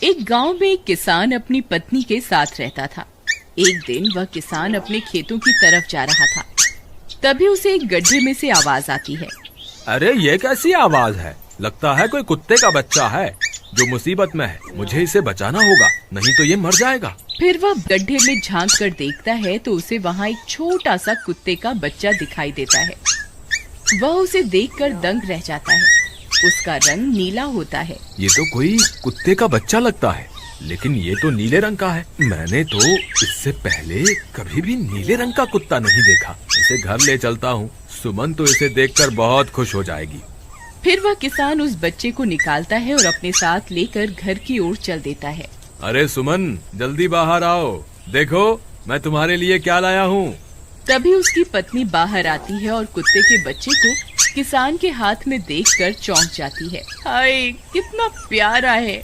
एक गांव में एक किसान अपनी पत्नी के साथ रहता था। एक दिन वह किसान अपने खेतों की तरफ जा रहा था। तभी उसे एक गड्ढे में से आवाज आती है। अरे ये कैसी आवाज है? लगता है कोई कुत्ते का बच्चा है जो मुसीबत में है। मुझे इसे बचाना होगा, नहीं तो ये मर जाएगा। फिर वह गड्ढे में झांक कर देखता है तो उसे वहाँ एक छोटा सा कुत्ते का बच्चा दिखाई देता है। वह उसे देखकर दंग रह जाता है। उसका रंग नीला होता है। ये तो कोई कुत्ते का बच्चा लगता है, लेकिन ये तो नीले रंग का है। मैंने तो इससे पहले कभी भी नीले रंग का कुत्ता नहीं देखा। इसे घर ले चलता हूँ, सुमन तो इसे देखकर बहुत खुश हो जाएगी। फिर वह किसान उस बच्चे को निकालता है और अपने साथ लेकर घर की ओर चल देता है। अरे सुमन, जल्दी बाहर आओ, देखो मैं तुम्हारे लिए क्या लाया हूँ। तभी उसकी पत्नी बाहर आती है और कुत्ते के बच्चे को किसान के हाथ में देखकर चौंक जाती है। हाय, कितना प्यारा है,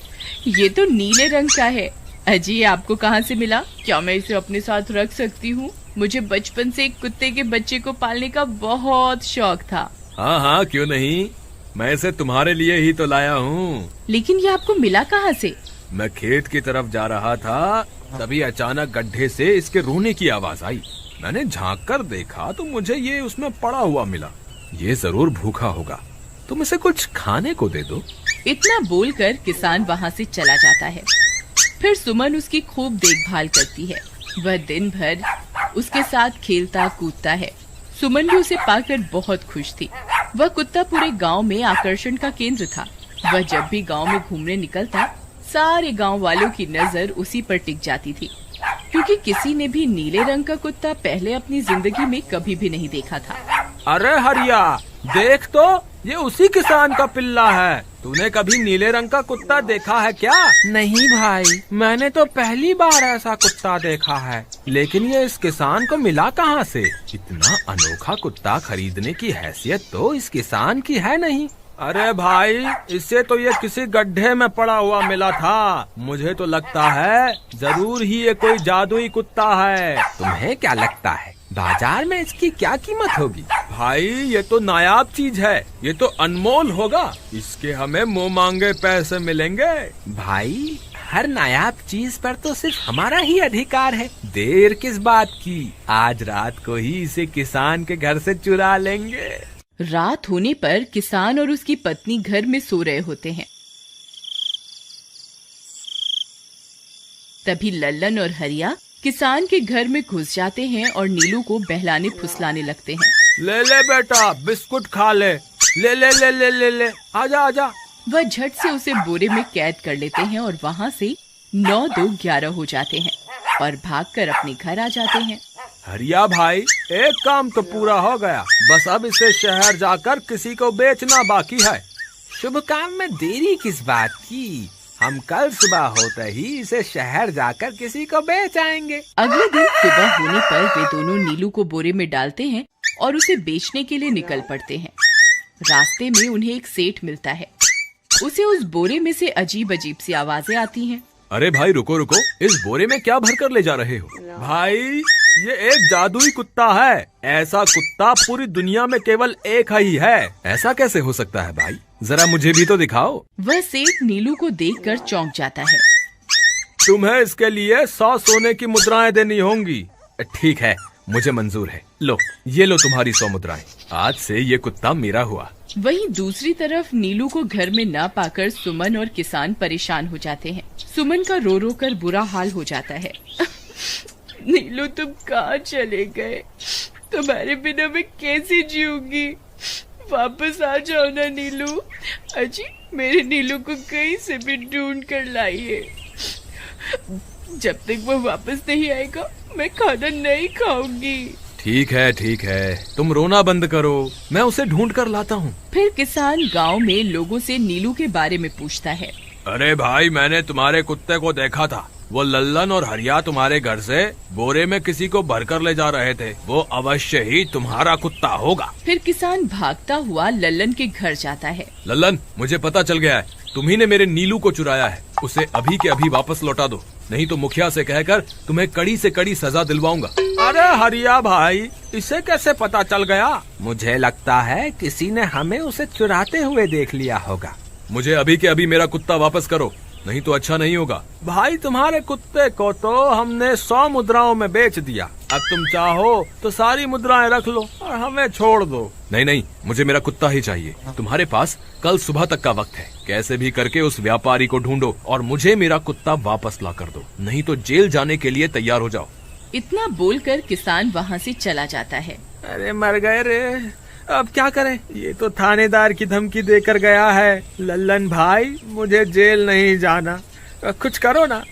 ये तो नीले रंग का है। अजी, ये आपको कहाँ से मिला? क्या मैं इसे अपने साथ रख सकती हूँ? मुझे बचपन से एक कुत्ते के बच्चे को पालने का बहुत शौक था। हाँ हाँ, क्यों नहीं, मैं इसे तुम्हारे लिए ही तो लाया हूँ। लेकिन ये आपको मिला कहाँ से? मैं खेत की तरफ जा रहा था, तभी अचानक गड्ढे से इसके रोने की आवाज आई। मैंने झांक कर देखा तो मुझे ये उसमें पड़ा हुआ मिला। ये जरूर भूखा होगा, तुम इसे कुछ खाने को दे दो। इतना बोलकर किसान वहाँ से चला जाता है। फिर सुमन उसकी खूब देखभाल करती है। वह दिन भर उसके साथ खेलता कूदता है। सुमन भी उसे पाकर बहुत खुश थी। वह कुत्ता पूरे गांव में आकर्षण का केंद्र था। वह जब भी गांव में घूमने निकलता, सारे गांव वालों की नजर उसी पर टिक जाती थी, क्योंकि किसी ने भी नीले रंग का कुत्ता पहले अपनी जिंदगी में कभी भी नहीं देखा था। अरे हरिया, देख तो, ये उसी किसान का पिल्ला है। तूने कभी नीले रंग का कुत्ता देखा है क्या? नहीं भाई, मैंने तो पहली बार ऐसा कुत्ता देखा है। लेकिन ये इस किसान को मिला कहाँ से? इतना अनोखा कुत्ता खरीदने की हैसियत तो इस किसान की है नहीं। अरे भाई, इससे तो ये किसी गड्ढे में पड़ा हुआ मिला था। मुझे तो लगता है जरूर ही ये कोई जादुई कुत्ता है। तुम्हें क्या लगता है बाजार में इसकी क्या कीमत होगी? भाई, ये तो नायाब चीज है, ये तो अनमोल होगा। इसके हमें मुंह मांगे पैसे मिलेंगे। भाई, हर नायाब चीज पर तो सिर्फ हमारा ही अधिकार है। देर किस बात की, आज रात को ही इसे किसान के घर से चुरा लेंगे। रात होने पर किसान और उसकी पत्नी घर में सो रहे होते हैं। तभी लल्लन और हरिया किसान के घर में घुस जाते हैं और नीलू को बहलाने फुसलाने लगते हैं। ले ले बेटा, बिस्कुट खा ले, ले ले ले ले ले ले, आजा आजा। वह झट से उसे बोरे में कैद कर लेते हैं और वहाँ से 9-2-11 हो जाते हैं और भागकर अपने घर आ जाते हैं। हरिया भाई, एक काम तो पूरा हो गया, बस अब इसे शहर जाकर किसी को बेचना बाकी है। शुभ काम में देरी किस बात की, हम कल सुबह होते ही इसे शहर जाकर किसी को बेच आएंगे। अगले दिन सुबह होने पर वे दोनों नीलू को बोरे में डालते हैं और उसे बेचने के लिए निकल पड़ते हैं। रास्ते में उन्हें एक सेठ मिलता है। उसे उस बोरे में से अजीब अजीब सी आवाजें आती हैं। अरे भाई, रुको रुको, इस बोरे में क्या भर कर ले जा रहे हो? भाई, ये एक जादुई कुत्ता है। ऐसा कुत्ता पूरी दुनिया में केवल एक ही है। ऐसा कैसे हो सकता है भाई? जरा मुझे भी तो दिखाओ। वह सेठ नीलू को देखकर चौंक जाता है। तुम्हें इसके लिए 100 सोने की मुद्राएं देनी होंगी। ठीक है, मुझे मंजूर है। लो, ये लो तुम्हारी 100 मुद्राएं। आज से ये कुत्ता मेरा हुआ। वहीं दूसरी तरफ नीलू को घर में न पाकर सुमन और किसान परेशान हो जाते हैं। सुमन का रो रो कर बुरा हाल हो जाता है। नीलू, तुम कहाँ चले गए? तुम्हारे बिना मैं कैसे जीऊंगी? वापस आ जाओ ना नीलू। अजी, मेरे नीलू को कहीं से भी ढूंढ कर लाइए। जब तक वो वापस नहीं आएगा, मैं खाना नहीं खाऊंगी। ठीक है, तुम रोना बंद करो, मैं उसे ढूंढ कर लाता हूँ। फिर किसान गांव में लोगों से नीलू के बारे में पूछता है। अरे भाई, मैंने तुम्हारे कुत्ते को देखा था। वो लल्लन और हरिया तुम्हारे घर से बोरे में किसी को भरकर ले जा रहे थे। वो अवश्य ही तुम्हारा कुत्ता होगा। फिर किसान भागता हुआ लल्लन के घर जाता है। लल्लन, मुझे पता चल गया है, तुम्ही ने मेरे नीलू को चुराया है। उसे अभी के अभी वापस लौटा दो, नहीं तो मुखिया से कहकर तुम्हें कड़ी से कड़ी सजा दिलवाऊंगा। अरे हरिया भाई, इसे कैसे पता चल गया? मुझे लगता है किसी ने हमें उसे चुराते हुए देख लिया होगा। मुझे अभी के अभी मेरा कुत्ता वापस करो, नहीं तो अच्छा नहीं होगा। भाई तुम्हारे कुत्ते को तो हमने 100 मुद्राओं में बेच दिया, अब तुम चाहो तो सारी मुद्राएं रख लो और हमें छोड़ दो। नहीं नहीं, मुझे मेरा कुत्ता ही चाहिए। तुम्हारे पास कल सुबह तक का वक्त है, कैसे भी करके उस व्यापारी को ढूंढो और मुझे मेरा कुत्ता वापस ला कर दो, नहीं तो जेल जाने के लिए तैयार हो जाओ। इतना बोलकर किसान वहाँ से चला जाता है। अरे मर गए रे, अब क्या करें, ये तो थानेदार की धमकी देकर गया है। लल्लन भाई, मुझे जेल नहीं जाना, कुछ करो ना।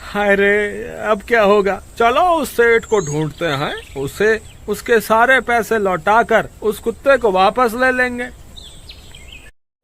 हाय रे, अब क्या होगा। चलो उस सेठ को ढूंढते हैं, उसे उसके सारे पैसे लौटाकर उस कुत्ते को वापस ले लेंगे।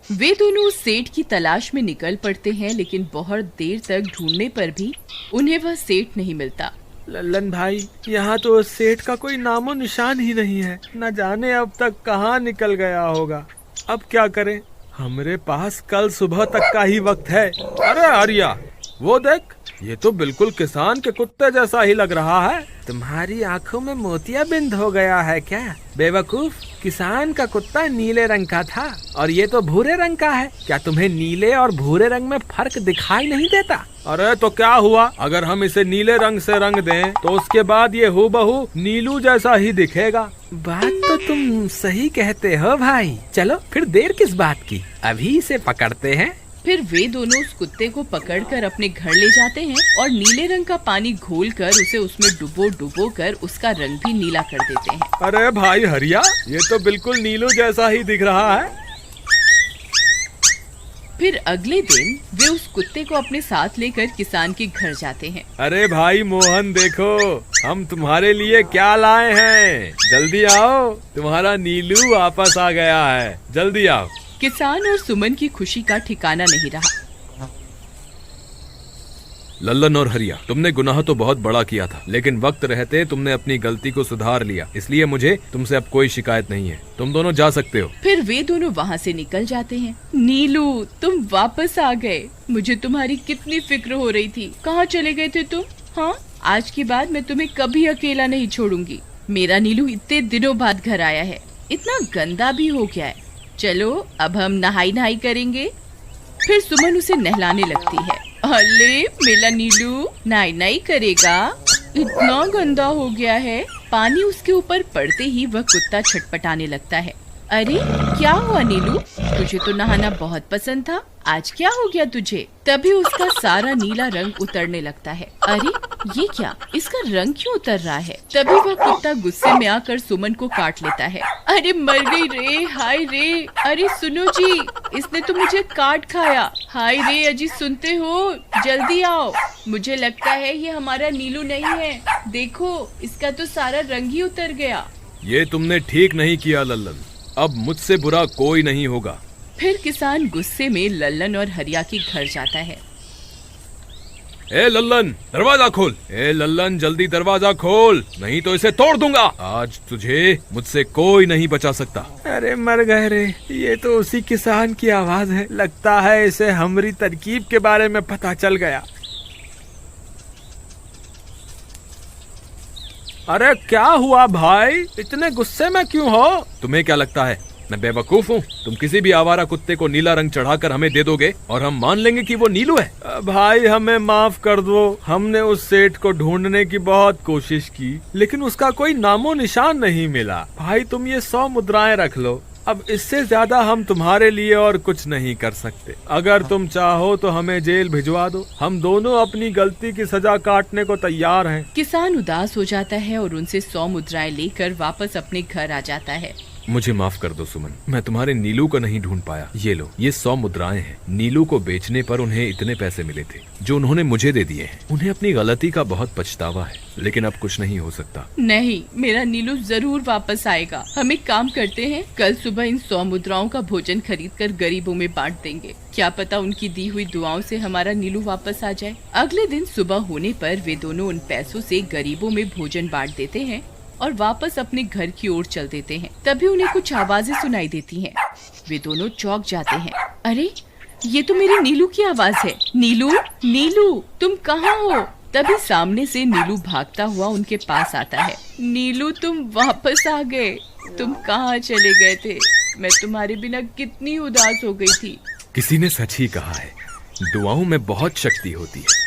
वे दोनों उस सेठ की तलाश में निकल पड़ते हैं, लेकिन बहुत देर तक ढूंढने पर भी उन्हें वह सेठ नहीं मिलता। लल्लन भाई, यहाँ तो उस सेठ का कोई नामो निशान ही नहीं है, न जाने अब तक कहाँ निकल गया होगा। अब क्या करें, हमारे पास कल सुबह तक का ही वक्त है। अरे आर्या, वो देख, ये तो बिल्कुल किसान के कुत्ते जैसा ही लग रहा है। तुम्हारी आंखों में मोतियाबिंद हो गया है क्या बेवकूफ? किसान का कुत्ता नीले रंग का था और ये तो भूरे रंग का है। क्या तुम्हें नीले और भूरे रंग में फर्क दिखाई नहीं देता? अरे तो क्या हुआ, अगर हम इसे नीले रंग से रंग दें तो उसके बाद ये हूबहू नीलू जैसा ही दिखेगा। बात तो तुम सही कहते हो भाई। चलो फिर देर किस बात की, अभी इसे पकड़ते हैं। फिर वे दोनों उस कुत्ते को पकड़कर अपने घर ले जाते हैं और नीले रंग का पानी घोलकर उसे उसमें डुबो कर उसका रंग भी नीला कर देते हैं। अरे भाई हरिया, ये तो बिल्कुल नीलू जैसा ही दिख रहा है। फिर अगले दिन वे उस कुत्ते को अपने साथ लेकर किसान के घर जाते हैं। अरे भाई मोहन, देखो हम तुम्हारे लिए क्या लाए हैं, जल्दी आओ, तुम्हारा नीलू वापस आ गया है, जल्दी आओ। किसान और सुमन की खुशी का ठिकाना नहीं रहा। लल्लन और हरिया, तुमने गुनाह तो बहुत बड़ा किया था, लेकिन वक्त रहते तुमने अपनी गलती को सुधार लिया, इसलिए मुझे तुमसे अब कोई शिकायत नहीं है, तुम दोनों जा सकते हो। फिर वे दोनों वहाँ से निकल जाते हैं। नीलू, तुम वापस आ गए, मुझे तुम्हारी कितनी फिक्र हो रही थी, कहाँ चले गए थे तुम? हाँ, आज के बाद मैं तुम्हें कभी अकेला नहीं छोड़ूंगी। मेरा नीलू इतने दिनों बाद घर आया है, इतना गंदा भी हो गया है। चलो अब हम नहाई करेंगे। फिर सुमन उसे नहलाने लगती है। अले मेरा नीलू नहाई करेगा, इतना गंदा हो गया है। पानी उसके ऊपर पड़ते ही वह कुत्ता छटपटाने लगता है। अरे क्या हुआ नीलू, तुझे तो नहाना बहुत पसंद था, आज क्या हो गया तुझे? तभी उसका सारा नीला रंग उतरने लगता है। अरे ये क्या, इसका रंग क्यों उतर रहा है? तभी वह कुत्ता गुस्से में आकर सुमन को काट लेता है। अरे मर गई रे, हाय रे, अरे सुनो जी, इसने तो मुझे काट खाया। हाय रे अजी, सुनते हो, जल्दी आओ, मुझे लगता है ये हमारा नीलू नहीं है, देखो इसका तो सारा रंग ही उतर गया। ये तुमने ठीक नहीं किया लल्लन, अब मुझसे बुरा कोई नहीं होगा। फिर किसान गुस्से में लल्लन और हरिया के घर जाता है। ए लल्लन, दरवाजा खोल। ए लल्लन, जल्दी दरवाजा खोल, नहीं तो इसे तोड़ दूंगा। आज तुझे मुझसे कोई नहीं बचा सकता। अरे मर गए रे, ये तो उसी किसान की आवाज है, लगता है इसे हमारी तरकीब के बारे में पता चल गया। अरे क्या हुआ भाई, इतने गुस्से में क्यों हो? तुम्हें क्या लगता है मैं बेवकूफ हूँ? तुम किसी भी आवारा कुत्ते को नीला रंग चढ़ाकर हमें दे दोगे और हम मान लेंगे कि वो नीलू है? भाई हमें माफ कर दो, हमने उस सेठ को ढूंढने की बहुत कोशिश की, लेकिन उसका कोई नामो निशान नहीं मिला। भाई तुम ये 100 मुद्राएं रख लो, अब इससे ज्यादा हम तुम्हारे लिए और कुछ नहीं कर सकते। अगर तुम चाहो तो हमें जेल भिजवा दो, हम दोनों अपनी गलती की सजा काटने को तैयार हैं। किसान उदास हो जाता है और उनसे 100 मुद्राएं लेकर वापस अपने घर आ जाता है। मुझे माफ कर दो सुमन, मैं तुम्हारे नीलू को नहीं ढूंढ पाया। ये लो, ये 100 मुद्राएं हैं। नीलू को बेचने पर उन्हें इतने पैसे मिले थे जो उन्होंने मुझे दे दिए हैं। उन्हें अपनी गलती का बहुत पछतावा है, लेकिन अब कुछ नहीं हो सकता। नहीं, मेरा नीलू जरूर वापस आएगा। हम एक काम करते हैं, कल सुबह इन 100 मुद्राओं का भोजन खरीदकर गरीबों में बांट देंगे। क्या पता उनकी दी हुई दुआओं से हमारा नीलू वापस आ जाए। अगले दिन सुबह होने पर वे दोनों उन पैसों से गरीबों में भोजन बांट देते हैं और वापस अपने घर की ओर चल देते हैं। तभी उन्हें कुछ आवाजें सुनाई देती हैं। वे दोनों चौंक जाते हैं। अरे ये तो मेरे नीलू की आवाज है। नीलू, नीलू तुम कहाँ हो? तभी सामने से नीलू भागता हुआ उनके पास आता है। नीलू तुम वापस आ गए, तुम कहाँ चले गए थे? मैं तुम्हारे बिना कितनी उदास हो गई थी। किसी ने सच ही कहा है, दुआओं में बहुत शक्ति होती है।